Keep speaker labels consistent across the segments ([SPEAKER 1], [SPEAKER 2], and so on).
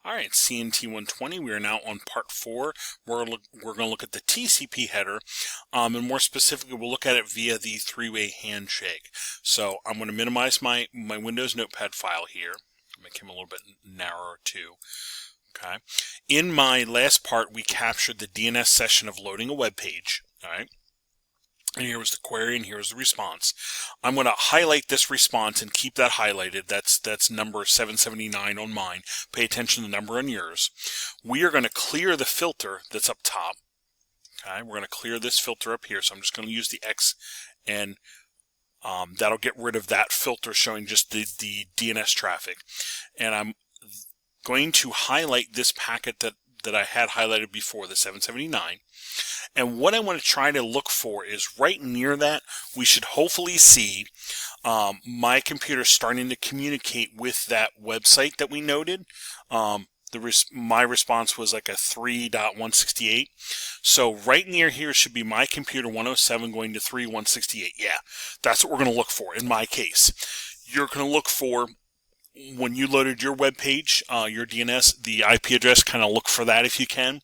[SPEAKER 1] All right, CNT120, we are now on part 4. We're going to look at the TCP header, and more specifically, we'll look at it via the three-way handshake. So I'm going to minimize my Windows Notepad file here, make him a little bit narrower too. Okay. In my last part, we captured the DNS session of loading a web page. All right. And here was the query, and here was the response. I'm going to highlight this response and keep that highlighted. That's number 779 on mine. Pay attention to the number on yours. We are going to clear the filter that's up top. Okay, we're going to clear this filter up here. So I'm just going to use the X, and that'll get rid of that filter showing just the DNS traffic. And I'm going to highlight this packet that I had highlighted before, the 779. And what I want to try to look for is right near that, we should hopefully see my computer starting to communicate with that website that we noted. My response was like a 3.168. So right near here should be my computer 107 going to 3.168. Yeah, that's what we're going to look for in my case. You're going to look for, when you loaded your web page, your DNS, the IP address, kind of look for that if you can.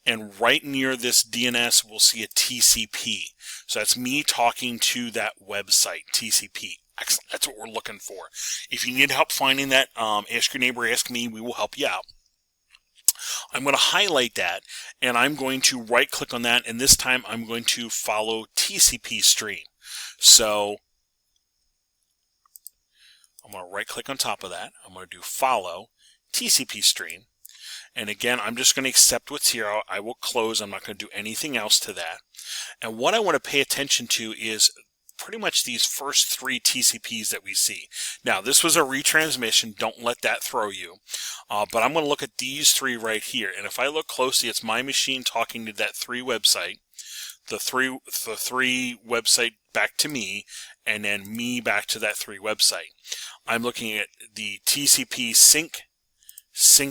[SPEAKER 1] And right near this DNS, we'll see a TCP. So that's me talking to that website, TCP. Excellent. That's what we're looking for. If you need help finding that, ask your neighbor, ask me. We will help you out. I'm going to highlight that, and I'm going to right-click on that, and this time I'm going to follow TCP stream. So I'm going to right-click on top of that. I'm going to do follow TCP stream. And again, I'm just going to accept what's here. I will close. I'm not going to do anything else to that. And what I want to pay attention to is pretty much these first 3 TCPs that we see. Now, this was a retransmission. Don't let that throw you. But I'm going to look at these 3 right here. And if I look closely, it's my machine talking to that 3 website, the three website back to me, and then me back to that 3 website. I'm looking at the TCP sync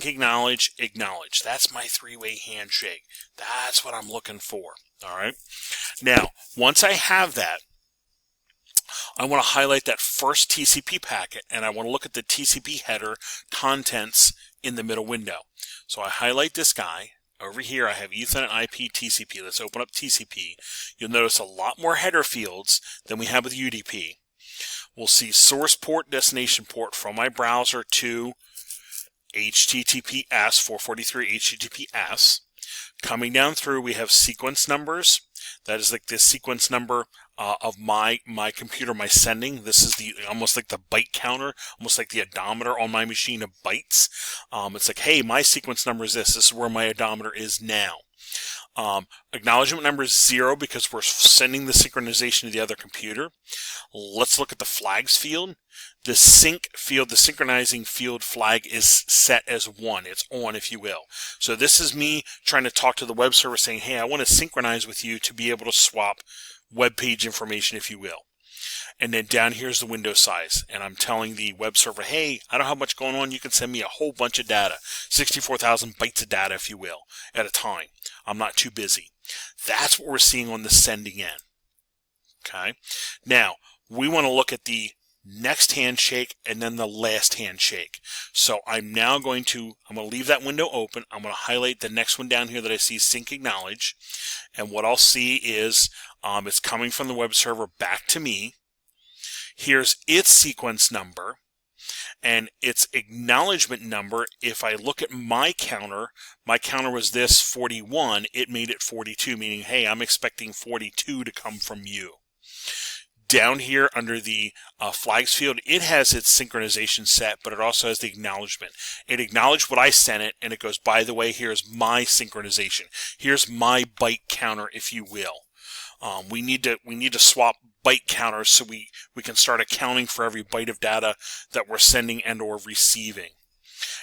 [SPEAKER 1] acknowledge, acknowledge. That's my 3-way handshake. That's what I'm looking for. All right. Now, once I have that, I want to highlight that first TCP packet, and I want to look at the TCP header contents in the middle window. So I highlight this guy. Over here, I have Ethernet IP TCP. Let's open up TCP. You'll notice a lot more header fields than we have with UDP. We'll see source port, destination port from my browser to HTTPS 443 HTTPS. Coming down through, we have sequence numbers. That is like the sequence number of my computer, my sending. This is almost like the byte counter, almost like the odometer on my machine of bytes. It's like, hey, my sequence number is this. This is where my odometer is now. Acknowledgement number is 0 because we're sending the synchronization to the other computer. Let's look at the flags field. The sync field, the synchronizing field flag is set as 1. It's on, if you will. So this is me trying to talk to the web server saying, hey, I want to synchronize with you to be able to swap web page information, if you will. And then down here's the window size. And I'm telling the web server, hey, I don't have much going on. You can send me a whole bunch of data, 64,000 bytes of data, if you will, at a time. I'm not too busy. That's what we're seeing on the sending end. Okay. Now, we want to look at the next handshake and then the last handshake. So I'm going to leave that window open. I'm going to highlight the next one down here that I see, sync acknowledge. And what I'll see is it's coming from the web server back to me. Here's its sequence number and its acknowledgement number. If I look at my counter was this 41. It made it 42, meaning, hey, I'm expecting 42 to come from you. Down here under the flags field, it has its synchronization set, but it also has the acknowledgement. It acknowledged what I sent it, and it goes, by the way, here's my synchronization. Here's my byte counter, if you will. We need to swap byte counters so we can start accounting for every byte of data that we're sending and or receiving.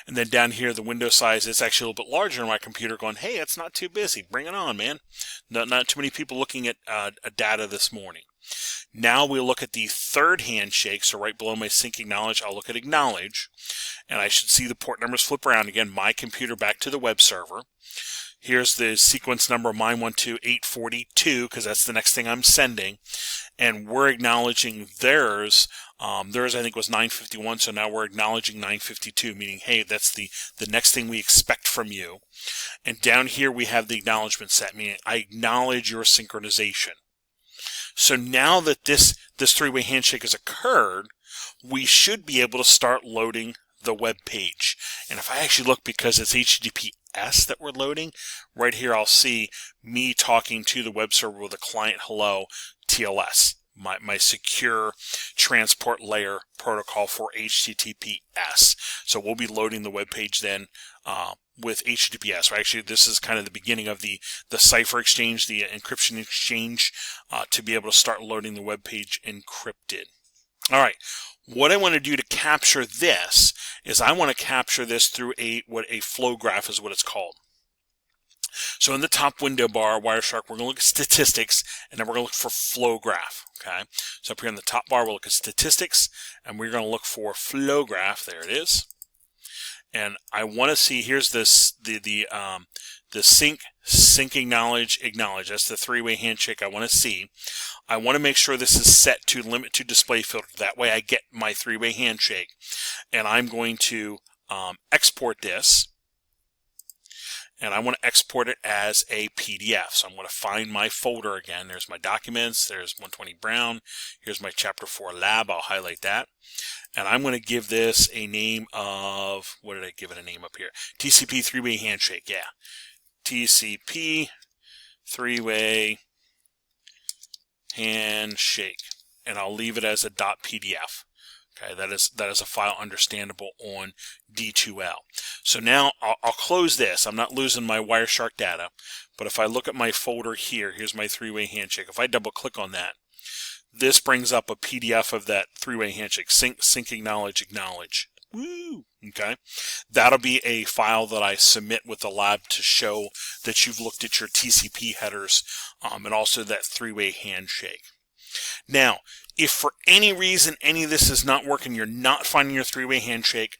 [SPEAKER 1] And then down here, the window size is actually a little bit larger on my computer going, hey, it's not too busy. Bring it on, man. Not too many people looking at data this morning. Now we'll look at the third handshake. So right below my sync acknowledge, I'll look at acknowledge. And I should see the port numbers flip around again. My computer back to the web server. Here's the sequence number 912842 because that's the next thing I'm sending. And we're acknowledging theirs Theirs, I think, was 951, so now we're acknowledging 952, meaning, hey, that's the next thing we expect from you. And down here we have the acknowledgement set, meaning I acknowledge your synchronization. So now that this three-way handshake has occurred, we should be able to start loading the web page. And if I actually look, because it's HTTPS that we're loading, right here I'll see me talking to the web server with a client hello TLS, my secure transport layer protocol for HTTPS. So we'll be loading the web page then with HTTPS. Or actually, this is kind of the beginning of the cipher exchange, the encryption exchange, to be able to start loading the web page encrypted. All right. What I want to do to capture this is I want to capture this through what a flow graph is what it's called. So in the top window bar, Wireshark, we're going to look at statistics, and then we're going to look for flow graph. Okay. So up here in the top bar, we'll look at statistics, and we're going to look for flow graph. There it is. And I want to see, here's this the sync acknowledge. That's the three-way handshake I want to see. I want to make sure this is set to limit to display filter. That way I get my three-way handshake. And I'm going to export this. And I want to export it as a PDF. So I'm going to find my folder again. There's my documents. There's 120 Brown. Here's my Chap4Lab. I'll highlight that. And I'm going to give this a name of, what did I give it a name up here? TCP three-way handshake. Yeah. TCP three-way handshake. And I'll leave it as a .pdf. Okay, that is a file understandable on D2L. So now I'll close this. I'm not losing my Wireshark data, but if I look at my folder here, here's my three-way handshake. If I double click on that, this brings up a PDF of that three-way handshake. Sync, acknowledge. Woo! Okay, that'll be a file that I submit with the lab to show that you've looked at your TCP headers and also that three-way handshake. Now, if for any reason any of this is not working, you're not finding your three-way handshake,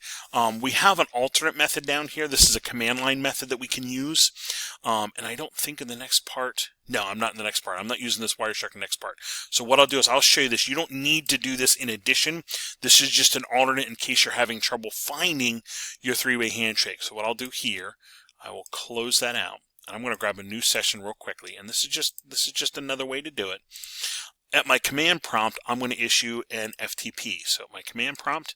[SPEAKER 1] we have an alternate method down here. This is a command line method that we can use. And I don't think in the next part, no, I'm not in the next part. I'm not using this Wireshark in the next part. So what I'll do is I'll show you this. You don't need to do this in addition. This is just an alternate in case you're having trouble finding your three-way handshake. So what I'll do here, I will close that out. And I'm going to grab a new session real quickly. And this is just another way to do it. At my command prompt, I'm going to issue an FTP. So at my command prompt,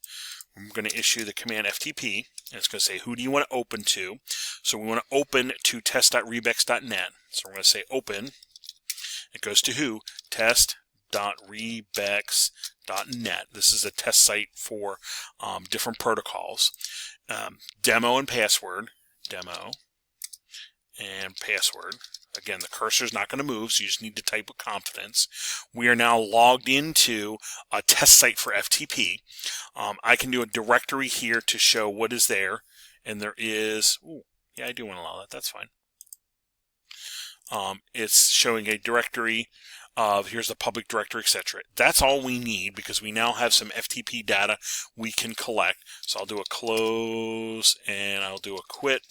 [SPEAKER 1] I'm going to issue the command FTP, and it's going to say, who do you want to open to? So we want to open to test.rebex.net. So we're going to say open. It goes to who? Test.rebex.net. This is a test site for different protocols. Demo and password. Demo and password. Again, the cursor is not going to move, so you just need to type with confidence. We are now logged into a test site for FTP. I can do a directory here to show what is there, and there is, ooh, yeah, I do want to allow that. That's fine. It's showing a directory of, here's the public directory, etc. That's all we need because we now have some FTP data we can collect. So I'll do a close, and I'll do a quit.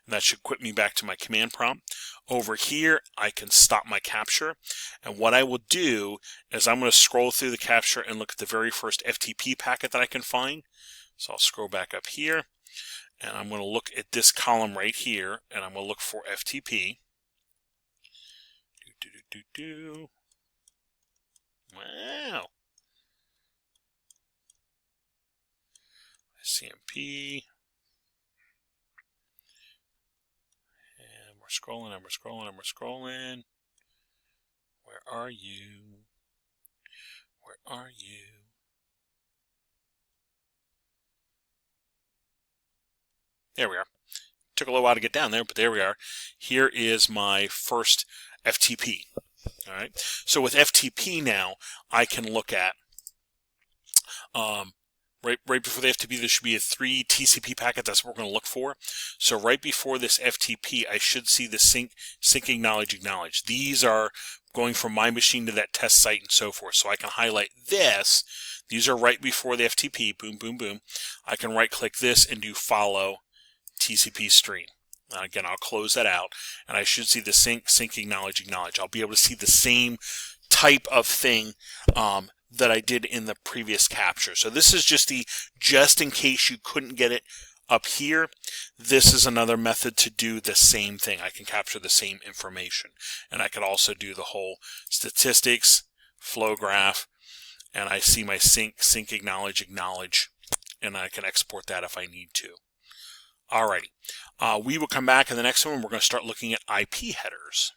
[SPEAKER 1] And that should quit me back to my command prompt. Over here, I can stop my capture. And what I will do is I'm going to scroll through the capture and look at the very first FTP packet that I can find. So I'll scroll back up here, and I'm going to look at this column right here, and I'm going to look for FTP. Wow. CMP. Scrolling and we're scrolling and we're scrolling. Where are you? Where are you? There we are. Took a little while to get down there, but there we are. Here is my first FTP. All right. So with FTP now, I can look at right before the FTP, there should be a 3 TCP packet. That's what we're going to look for. So right before this FTP, I should see the sync, acknowledge. These are going from my machine to that test site and so forth. So I can highlight this. These are right before the FTP. Boom, boom, boom. I can right-click this and do follow TCP stream. Again, I'll close that out, and I should see the sync, acknowledge. I'll be able to see the same type of thing that I did in the previous capture. So this is just in case you couldn't get it up here. This is another method to do the same thing. I can capture the same information, and I could also do the whole statistics, flow graph, and I see my sync, acknowledge, and I can export that if I need to. Alrighty, we will come back in the next one. We're going to start looking at IP headers.